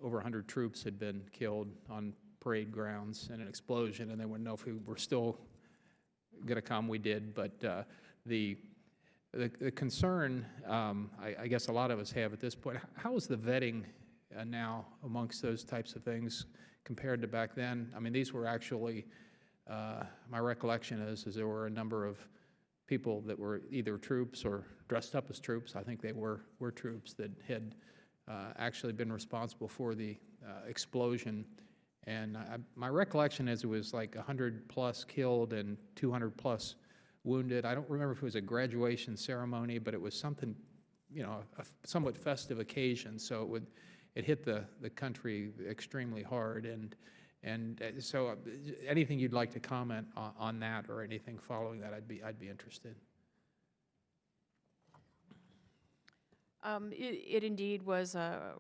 over 100 troops had been killed on parade grounds in an explosion, and they wouldn't know if we were still going to come. We did, but the concern, I guess a lot of us have at this point, how is the vetting now amongst those types of things compared to back then? I mean, these were actually, my recollection is there were a number of people that were either troops or dressed up as troops. I think they were troops that had actually been responsible for the explosion. And my recollection is it was like 100+ killed and 200+ wounded. I don't remember if it was a graduation ceremony, but it was something, a somewhat festive occasion. So it hit the country extremely hard. And And so anything you'd like to comment on that or anything following that, I'd be interested. It indeed was a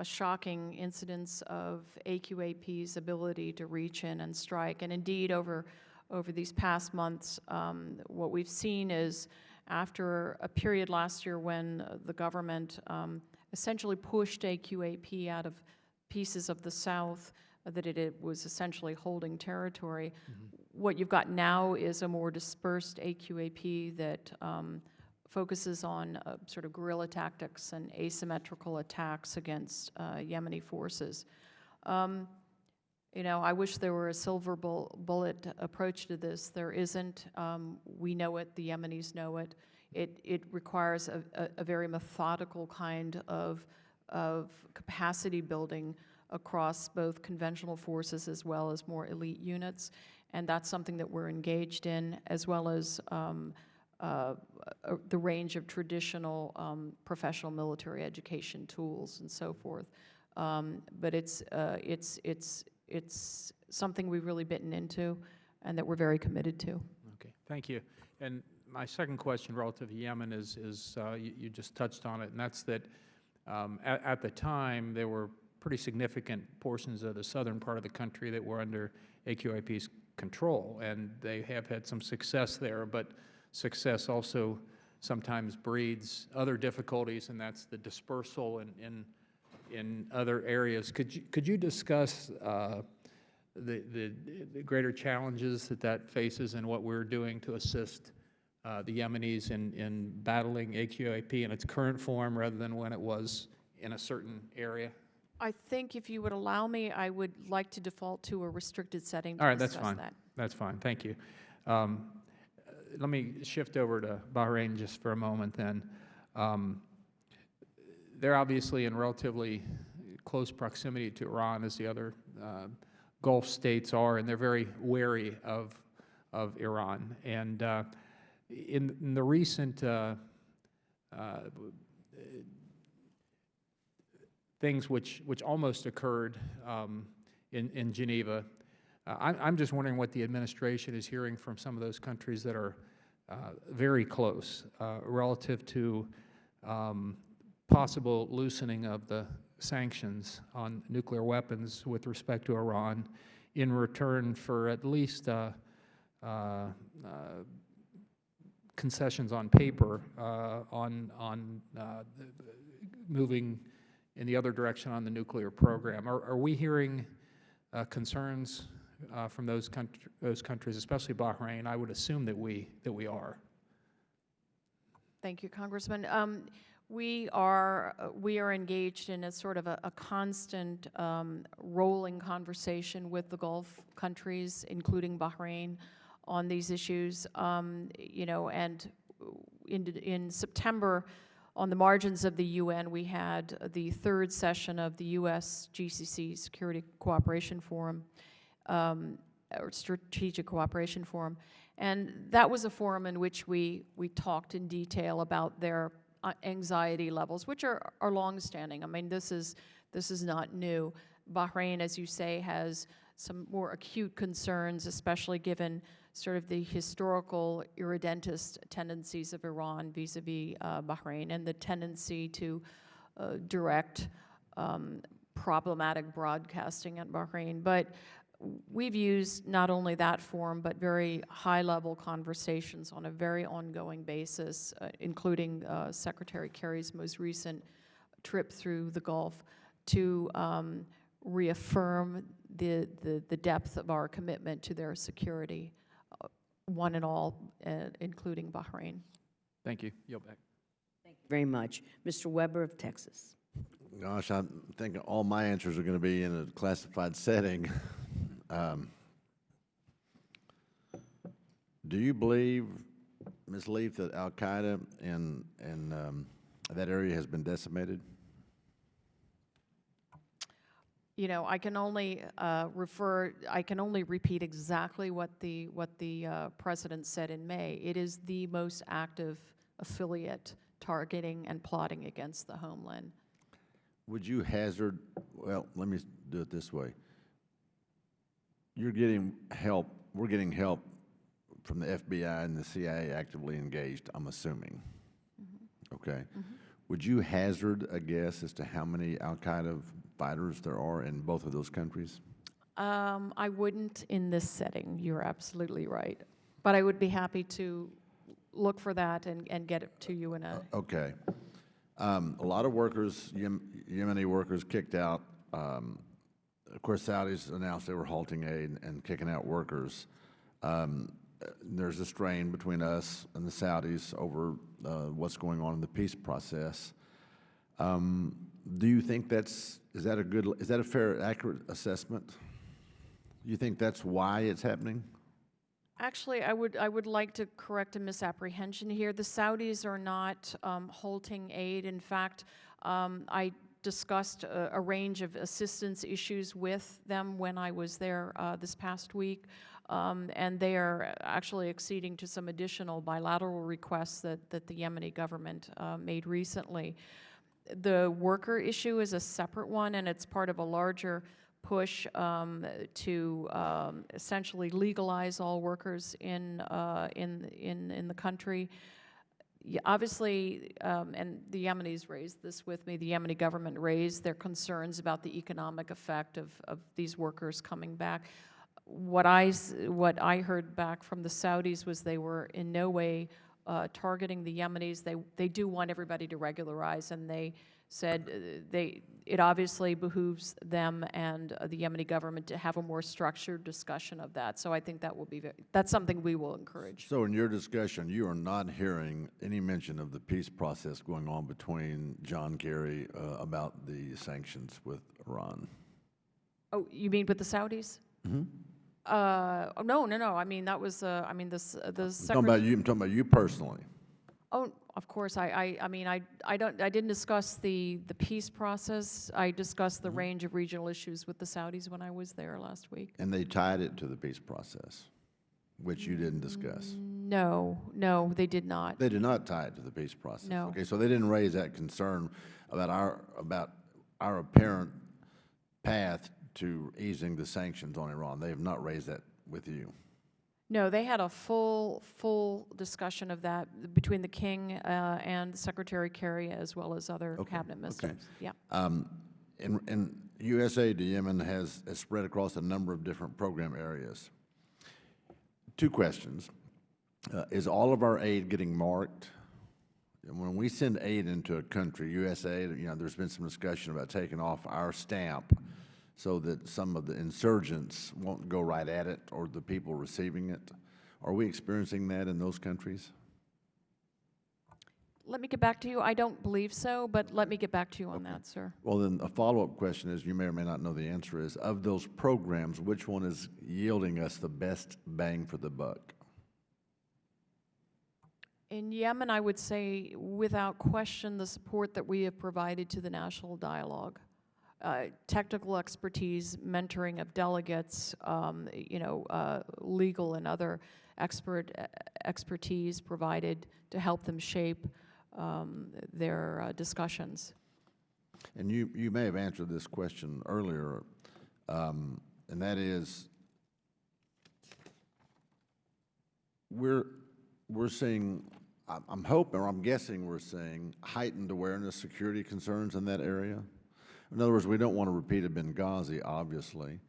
shocking incidence of AQAP's ability to reach in and strike. And indeed, over these past months, what we've seen is after a period last year when the government essentially pushed AQAP out of pieces of the South that it was essentially holding territory. What you've got now is a more dispersed AQAP that focuses on sort of guerrilla tactics and asymmetrical attacks against Yemeni forces. You know, I wish there were a silver bullet approach to this. There isn't. We know it. The Yemenis know it. It requires a very methodical kind of capacity building across both conventional forces as well as more elite units, and that's something that we're engaged in, as well as the range of traditional professional military education tools and so forth. But it's something we've really bitten into and that we're very committed to. Okay, thank you. And my second question relative to Yemen is you just touched on it, and that's that at the time there were pretty significant portions of the southern part of the country that were under AQIP's control, and they have had some success there, but success also sometimes breeds other difficulties, and that's the dispersal in other areas. Could you discuss the greater challenges that faces and what we're doing to assist the Yemenis in battling AQIP in its current form rather than when it was in a certain area? I think if you would allow me, I would like to default to a restricted setting to All right, that's discuss fine. that. That's fine. Thank you. Let me shift over to Bahrain just for a moment then. They're obviously in relatively close proximity to Iran as the other Gulf states are, and they're very wary of Iran. And in the recent things which almost occurred in Geneva, I'm just wondering what the administration is hearing from some of those countries that are very close relative to possible loosening of the sanctions on nuclear weapons with respect to Iran in return for at least concessions on paper on moving in the other direction on the nuclear program. Are we hearing concerns from those countries, especially Bahrain? I would assume that we are. Thank you, Congressman. We are engaged in a sort of a constant rolling conversation with the Gulf countries, including Bahrain, on these issues. You know, and in September, on the margins of the UN, we had the third session of the U.S. GCC Security Cooperation Forum, or Strategic Cooperation Forum. And that was a forum in which we talked in detail about their anxiety levels, which are longstanding. I mean, this is not new. Bahrain, as you say, has some more acute concerns, especially given sort of the historical irredentist tendencies of Iran vis-a-vis Bahrain, and the tendency to direct problematic broadcasting at Bahrain. But we've used not only that forum, but very high-level conversations on a very ongoing basis, including Secretary Kerry's most recent trip through the Gulf, to reaffirm the depth of our commitment to their security, one and all, including Bahrain. Thank you. Yield back. Thank you very much. Mr. Weber of Texas. Gosh, I think all my answers are going to be in a classified setting. Do you believe, Ms. Leaf, that Al-Qaeda in that area has been decimated? You know, I can only repeat exactly what the president said in May. It is the most active affiliate targeting and plotting against the homeland. Would you hazard, well, let me do it this way. you're getting help, we're getting help from the FBI and the CIA actively engaged, I'm assuming. Okay. Would you hazard a guess as to how many al-Qaeda fighters there are in both of those countries? I wouldn't in this setting. You're absolutely right. But I would be happy to look for that and get it to you in a... Okay. A lot of workers, Yemeni workers kicked out. Of course, Saudis announced they were halting aid and kicking out workers. There's a strain between us and the Saudis over what's going on in the peace process. Do you think is that a fair, accurate assessment? You think that's why it's happening? Actually, I would like to correct a misapprehension here. The Saudis are not halting aid. In fact, I discussed a range of assistance issues with them when I was there this past week, and they are actually acceding to some additional bilateral requests that the Yemeni government made recently. The worker issue is a separate one, and it's part of a larger push to essentially legalize all workers in the country. Yeah, obviously, and the Yemenis raised this with me, the Yemeni government raised their concerns about the economic effect of these workers coming back. What I heard back from the Saudis was they were in no way targeting the Yemenis. They do want everybody to regularize, and they said it obviously behooves them and the Yemeni government to have a more structured discussion of that. So I think that will be that's something we will encourage. So in your discussion, you are not hearing any mention of the peace process going on between John Kerry about the sanctions with Iran. Oh, you mean with the Saudis? Mm-hmm. No. I mean that was the I'm talking about you personally. Oh, of course. I didn't discuss the peace process. I discussed the range of regional issues with the Saudis when I was there last week. And they tied it to the peace process, which you didn't discuss. No, they did not. They did not tie it to the peace process. No. Okay, so they didn't raise that concern about our apparent path to easing the sanctions on Iran. They have not raised that with you. No, they had a full discussion of that between the King and Secretary Kerry, as well as other cabinet ministers. Okay. Yeah. And USA to Yemen has spread across a number of different program areas. Two questions. Is all of our aid getting marked? When we send aid into a country, USA, there's been some discussion about taking off our stamp so that some of the insurgents won't go right at it or the people receiving it. Are we experiencing that in those countries? Let me get back to you. I don't believe so, but let me get back to you on that, sir. Well, then a follow-up question is, you may or may not know the answer is, of those programs, which one is yielding us the best bang for the buck? In Yemen, I would say, without question, the support that we have provided to the national dialogue. Technical expertise, mentoring of delegates, legal and other expertise provided to help them shape their discussions. And you may have answered this question earlier, and that is, we're seeing, I'm hoping, or I'm guessing we're seeing heightened awareness, security concerns in that area. In other words, we don't want to repeat a Benghazi, obviously.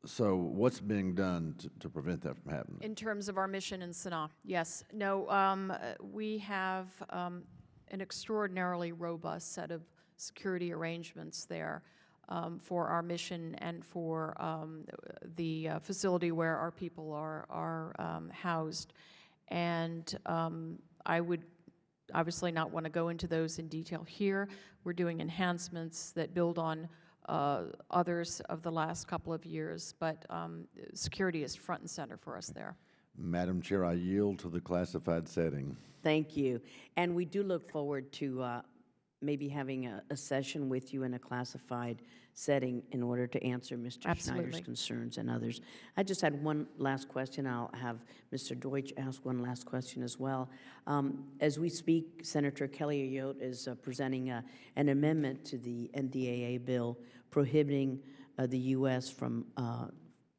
So what's being done to prevent that from happening? In terms of our mission in Sana'a, yes. No, we have an extraordinarily robust set of security arrangements there for our mission and for the facility where our people are housed. And I would obviously not want to go into those in detail here. We're doing enhancements that build on others of the last couple of years, but security is front and center for us there. Madam Chair, I yield to the classified setting. Thank you. And we do look forward to maybe having a session with you in a classified setting in order to answer Mr. Schneider's concerns and others. I just had one last question. I'll have Mr. Deutsch ask one last question as well. As we speak, Senator Kelly Ayotte is presenting an amendment to the NDAA bill prohibiting the U.S. from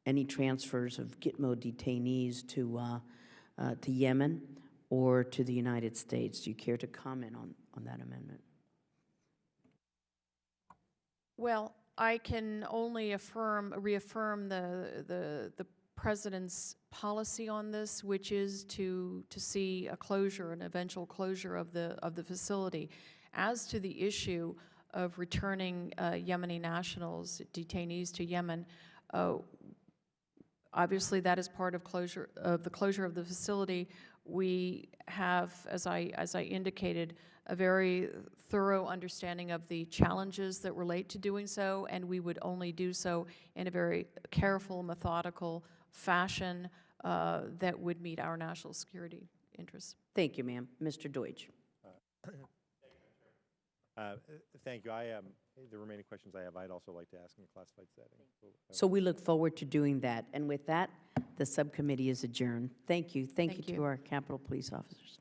any transfers of Gitmo detainees to Yemen or to the United States. Do you care to comment on that amendment? Well, I can only reaffirm the President's policy on this, which is to see a closure, an eventual closure of the facility. As to the issue of returning Yemeni nationals, detainees to Yemen, obviously that is part of the closure of the facility. We have, as I indicated, a very thorough understanding of the challenges that relate to doing so, and we would only do so in a very careful, methodical fashion that would meet our national security interests. Thank you, ma'am. Mr. Deutsch. Thank you. The remaining questions I have, I'd also like to ask in a classified setting. So we look forward to doing that. And with that, the subcommittee is adjourned. Thank you. Thank you to our Capitol Police officers.